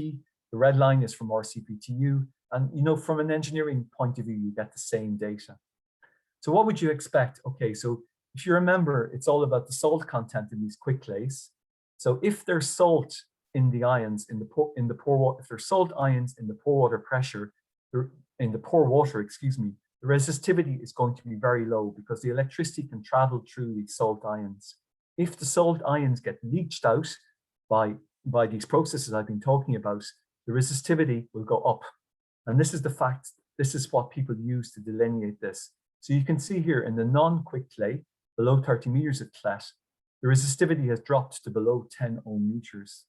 The red line is from RCPTU. And from an engineering point of view, you get the same data. So what would you expect? Okay, so if you remember, it's all about the salt content in these quick clays. So if there's salt in the ions in the pore water, if there's salt ions in the pore water pressure, the resistivity is going to be very low because the electricity can travel through these salt ions. If the salt ions get leached out by these processes I've been talking about, the resistivity will go up. And this is the fact, this is what people use to delineate this. So you can see here in the non-quick clay, below 30 meters of clet, the resistivity has dropped to below 10 ohm meters.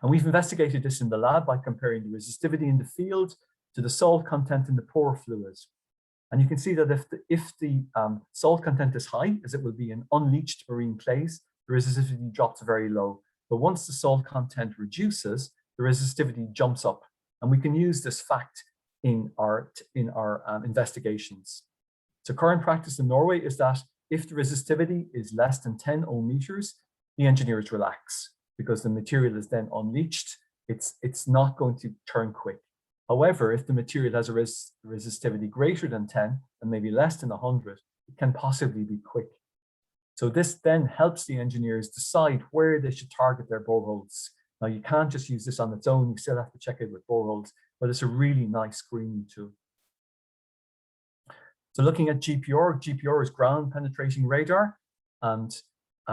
And we've investigated this in the lab by comparing the resistivity in the field to the salt content in the pore fluid. And you can see that if the salt content is high, as it will be in unleached marine clays, the resistivity drops very low. But once the salt content reduces, the resistivity jumps up. And we can use this fact in our investigations. So current practice in Norway is that if the resistivity is less than 10 ohm meters, the engineers relax because the material is then unleached. It's not going to turn quick. However, if the material has a resistivity greater than 10 and maybe less than 100, it can possibly be quick. So this then helps the engineers decide where they should target their boreholes. Now you can't just use this on its own, you still have to check it with boreholes, but it's a really nice screening tool. So looking at GPR is ground penetrating radar, and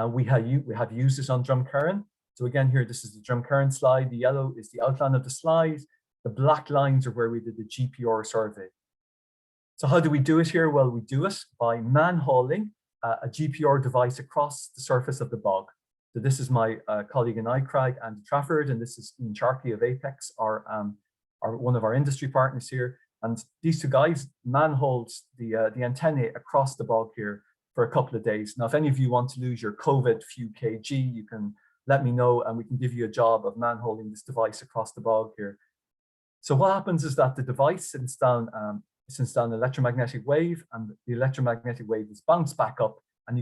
we have used this on Drumcairn. So again here, this is the Drumcairn slide. The yellow is the outline of the slide. The black lines are where we did the GPR survey. So how do we do it here? Well, we do it by man-hauling a GPR device across the surface of the bog. So this is my colleague in iCRAG, Andy Trafford, and this is Ian Sharkey of Apex, one of our industry partners here. And these two guys man-hauled the antennae across the bog here for a couple of days. Now, if any of you want to lose your COVID few kg, you can let me know and we can give you a job of man-hauling this device across the bog here. So what happens is that the device sends down an electromagnetic wave, and the electromagnetic wave is bounced back up, and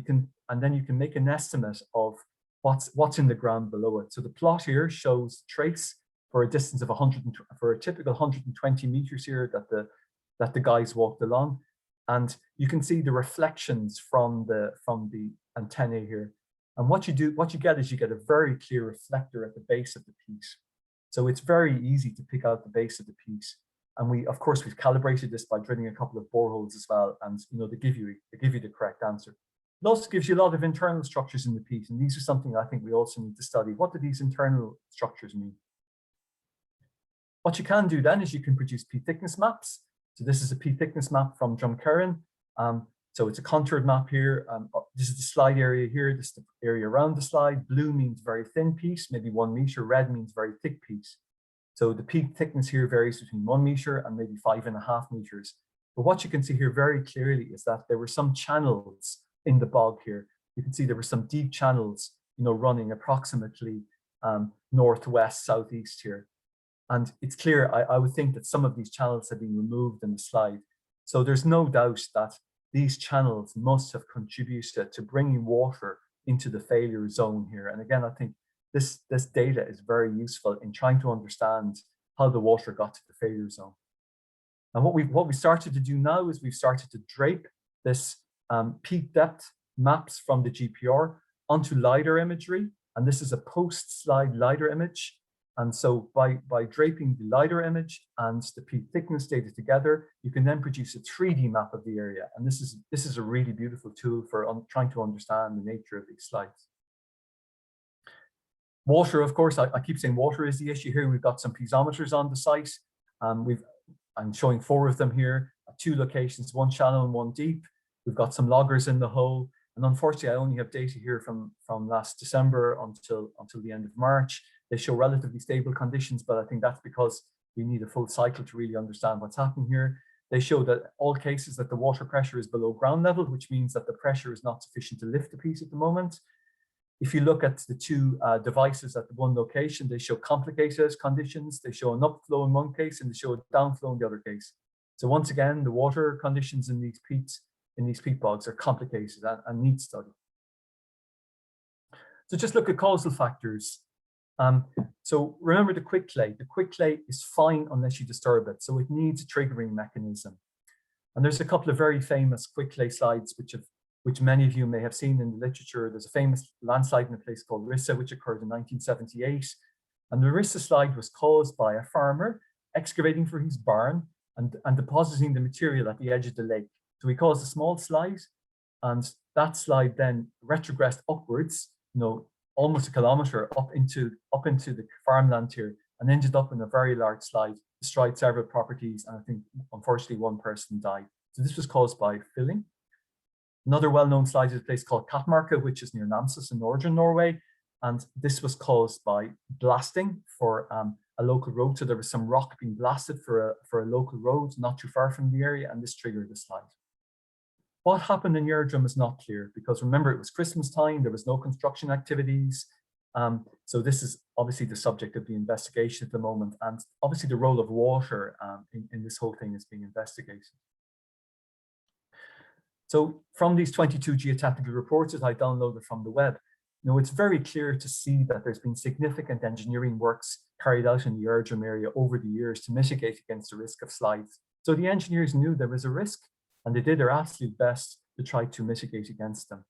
then you can make an estimate of what's in the ground below it. So the plot here shows trace for a distance of for a typical 120 meters here that the guys walked along, and you can see the reflections from the antennae here. And what you get is you get a very clear reflector at the base of the piece. So it's very easy to pick out the base of the piece. And we've calibrated this by drilling a couple of boreholes as well, and they give you the correct answer. It also gives you a lot of internal structures in the peat, and these are something I think we also need to study. What do these internal structures mean? What you can do then is you can produce peat thickness maps. So this is a peat thickness map from Drumcarran. So it's a contoured map here. This is the slide area here. This is the area around the slide. Blue means very thin peat, maybe 1 meter. Red means very thick peat. So the peat thickness here varies between 1 meter and maybe 5.5 meters. But what you can see here very clearly is that there were some channels in the bog here. You can see there were some deep channels, running approximately northwest, southeast here. And it's clear, I would think that some of these channels have been removed in the slide. So there's no doubt that these channels must have contributed to bringing water into the failure zone here. And again, I think this data is very useful in trying to understand how the water got to the failure zone. And what we started to do now is we've started to drape this peat depth maps from the GPR onto LiDAR imagery. And this is a post-slide LiDAR image. And so by draping the LiDAR image and the peat thickness data together, you can then produce a 3D map of the area. And this is a really beautiful tool for trying to understand the nature of these slides. Water, of course, I keep saying water is the issue here. We've got some piezometers on the site. I'm showing 4 of them here at 2 locations, 1 shallow and 1 deep. We've got some loggers in the hole. And unfortunately, I only have data here from last December until the end of March. They show relatively stable conditions, but I think that's because we need a full cycle to really understand what's happening here. They show that all cases that the water pressure is below ground level, which means that the pressure is not sufficient to lift the piece at the moment. If you look at the 2 devices at the 1 location, they show complicated conditions. They show an upflow in one case and they show a downflow in the other case. So once again, the water conditions in these peat bogs are complicated and need study. So just look at causal factors. So remember the quick clay. The quick clay is fine unless you disturb it. So it needs a triggering mechanism. And there's a couple of very famous quick clay slides, which many of you may have seen in the literature. There's a famous landslide in a place called Rissa, which occurred in 1978. And the Rissa slide was caused by a farmer excavating for his barn and depositing the material at the edge of the lake. So he caused a small slide, and that slide then retrogressed upwards, almost a kilometer up into the farmland here, and ended up in a very large slide, destroyed several properties, and I think unfortunately 1 person died. So this was caused by filling. Another well-known slide is a place called Katmarka, which is near Namsos in northern Norway, and this was caused by blasting for a local road. So there was some rock being blasted for a local road not too far from the area, and this triggered the slide. What happened in Gjerdrum is not clear, because remember, it was Christmas time, there was no construction activities. So this is obviously the subject of the investigation at the moment, and obviously the role of water in this whole thing is being investigated. So from these 22 geotechnical reports that I downloaded from the web, it's very clear to see that there's been significant engineering works carried out in the Gjerdrum area over the years to mitigate against the risk of slides. So the engineers knew there was a risk, and they did their absolute best to try to mitigate against them.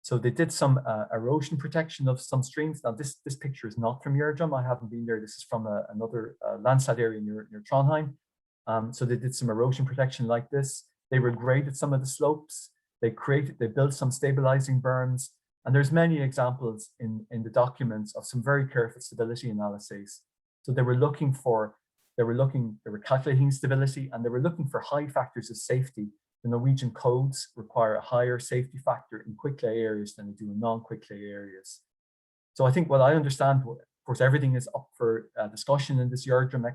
So they did some erosion protection of some streams. Now this picture is not from Gjerdrum. I haven't been there. This is from another landslide area near Trondheim. So they did some erosion protection like this. They regraded some of the slopes. They built some stabilizing berms. And there's many examples in the documents of some very careful stability analyses. So they were calculating stability, and they were looking for high factors of safety. The Norwegian codes require a higher safety factor in quick clay areas than they do in non-quick clay areas. So I think what I understand, of course, everything is up for discussion in this Gjerdrum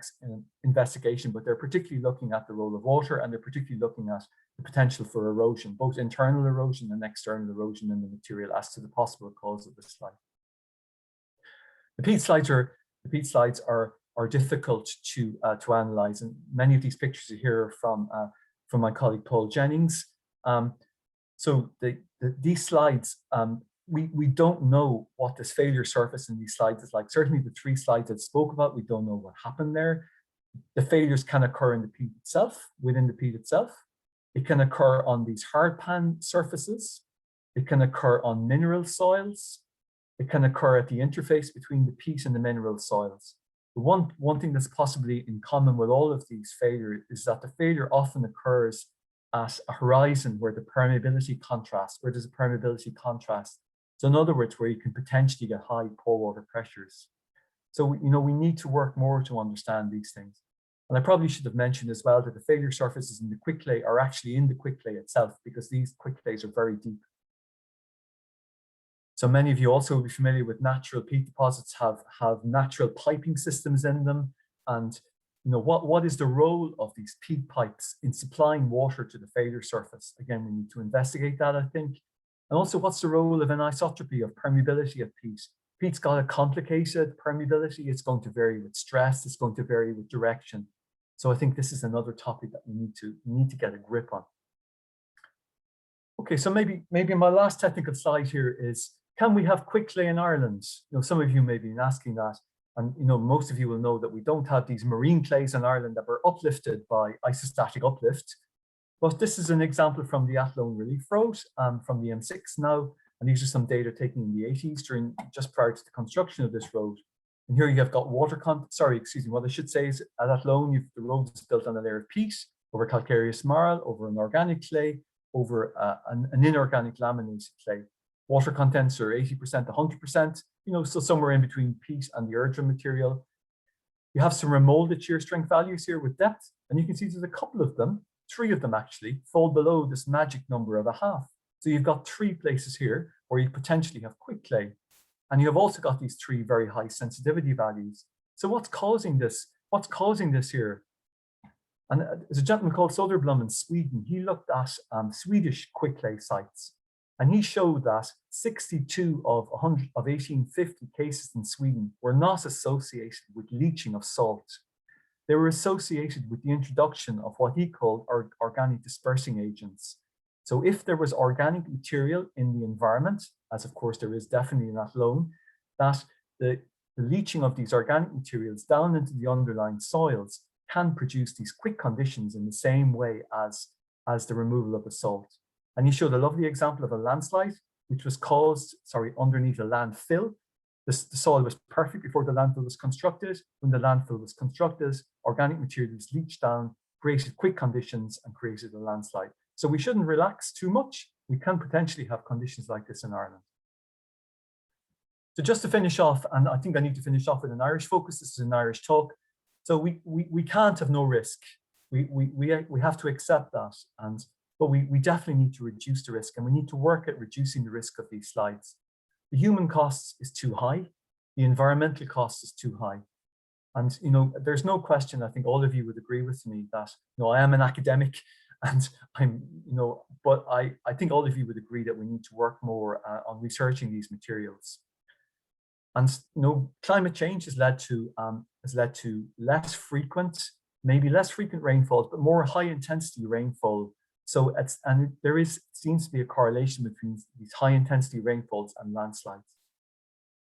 investigation, but they're particularly looking at the role of water, and they're particularly looking at the potential for erosion, both internal erosion and external erosion in the material as to the possible cause of the slide. The peat slides are difficult to analyze, and many of these pictures are here from my colleague Paul Jennings. So these slides, we don't know what this failure surface in these slides is like. Certainly the 3 slides I spoke about, we don't know what happened there. The failures can occur in the peat itself, within the peat itself. It can occur on these hard pan surfaces. It can occur on mineral soils. It can occur at the interface between the peat and the mineral soils. The one thing that's possibly in common with all of these failures is that the failure often occurs at a horizon where the permeability contrasts, where there's a permeability contrast. So in other words, where you can potentially get high pore water pressures. So, we need to work more to understand these things. And I probably should have mentioned as well that the failure surfaces in the quicklay are actually in the quicklay itself, because these quicklays are very deep. So many of you also will be familiar with natural peat deposits have natural piping systems in them. And what is the role of these peat pipes in supplying water to the failure surface? Again, we need to investigate that, I think. And also, what's the role of anisotropy, of permeability of peat? Peat's got a complicated permeability. It's going to vary with stress. It's going to vary with direction. So I think this is another topic that we need to get a grip on. Okay, so maybe my last technical slide here is, can we have quicklay in Ireland? Some of you may be asking that. And most of you will know that we don't have these marine clays in Ireland that were uplifted by isostatic uplift. But this is an example from the Athlone Relief Road from the M6 now. And these are some data taken in the 80s, just prior to the construction of this road. And here you have got what I should say is at Athlone, the road is built on a layer of peat over calcareous marl, over an organic clay, over an inorganic laminated clay. Water contents are 80% to 100%, so somewhere in between peat and the Gjerdrum material. You have some remolded shear strength values here with depth, and you can see there's a couple of them, 3 of them actually, fall below this magic number of 0.5. So you've got 3 places here where you potentially have quicklay. And you have also got these 3 very high sensitivity values. So what's causing this? What's causing this here? And there's a gentleman called Söderblom in Sweden. He looked at Swedish quicklay sites. And he showed that 62 of 1850 cases in Sweden were not associated with leaching of salt. They were associated with the introduction of what he called organic dispersing agents. So if there was organic material in the environment, as of course there is definitely in Athlone, that the leaching of these organic materials down into the underlying soils can produce these quick conditions in the same way as the removal of the salt. And he showed a lovely example of a landslide, which was caused, underneath a landfill. The soil was perfect before the landfill was constructed. When the landfill was constructed, organic materials leached down, created quick conditions, and created a landslide. So we shouldn't relax too much. We can potentially have conditions like this in Ireland. So just to finish off, and I think I need to finish off with an Irish focus. This is an Irish talk. So we can't have no risk. We have to accept that. But we definitely need to reduce the risk, and we need to work at reducing the risk of these slides. The human cost is too high. The environmental cost is too high. And there's no question, I think all of you would agree with me that I am an academic, and but I think all of you would agree that we need to work more on researching these materials. And climate change has led to less frequent rainfalls, but more high intensity rainfall. So there seems to be a correlation between these high intensity rainfalls and landslides.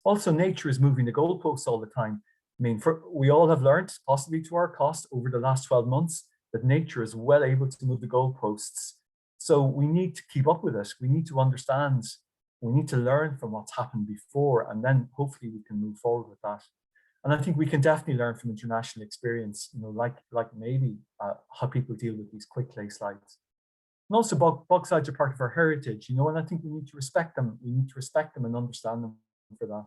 Also, nature is moving the goalposts all the time. I mean, we all have learned, possibly to our cost, over the last 12 months, that nature is well able to move the goalposts. So we need to keep up with it. We need to understand. We need to learn from what's happened before, and then hopefully we can move forward with that. And I think we can definitely learn from international experience, like maybe how people deal with these quicklay slides. And also bog slides are part of our heritage, and I think we need to respect them. We need to respect them and understand them for that.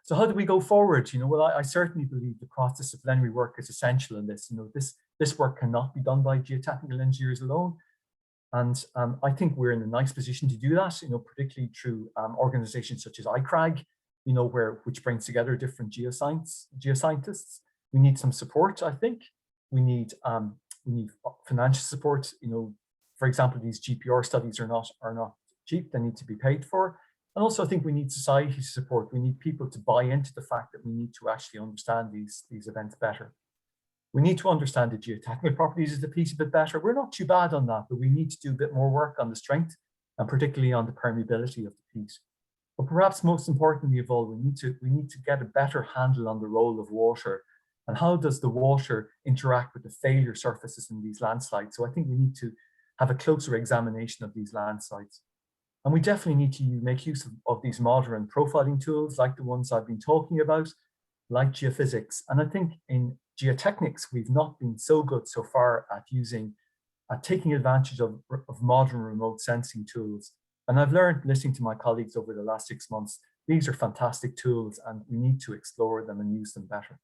So how do we go forward? Well, I certainly believe the cross-disciplinary work is essential in this. This work cannot be done by geotechnical engineers alone. And I think we're in a nice position to do that, particularly through organizations such as iCRAG, which brings together different geoscientists. We need some support, I think. We need financial support. For example, these GPR studies are not cheap. They need to be paid for. And also, I think we need society support. We need people to buy into the fact that we need to actually understand these events better. We need to understand the geotechnical properties of the peat a bit better. We're not too bad on that, but we need to do a bit more work on the strength and particularly on the permeability of the peat. But perhaps most importantly of all, we need to get a better handle on the role of water and how does the water interact with the failure surfaces in these landslides. So I think we need to have a closer examination of these landslides. And we definitely need to make use of these modern profiling tools like the ones I've been talking about, like geophysics. And I think in geotechnics, we've not been so good so far at using taking advantage of modern remote sensing tools. And I've learned, listening to my colleagues over the last 6 months, these are fantastic tools and we need to explore them and use them better.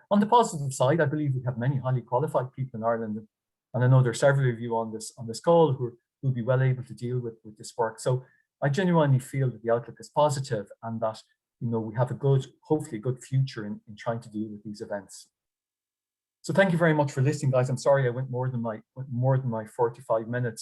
On the positive side, I believe we have many highly qualified people in Ireland, and I know there are several of you on this call who will be well able to deal with this work. So I genuinely feel that the outlook is positive and that, you know, we have a good, hopefully a good future in trying to deal with these events. So thank you very much for listening, guys. I'm sorry I went more than my 45 minutes.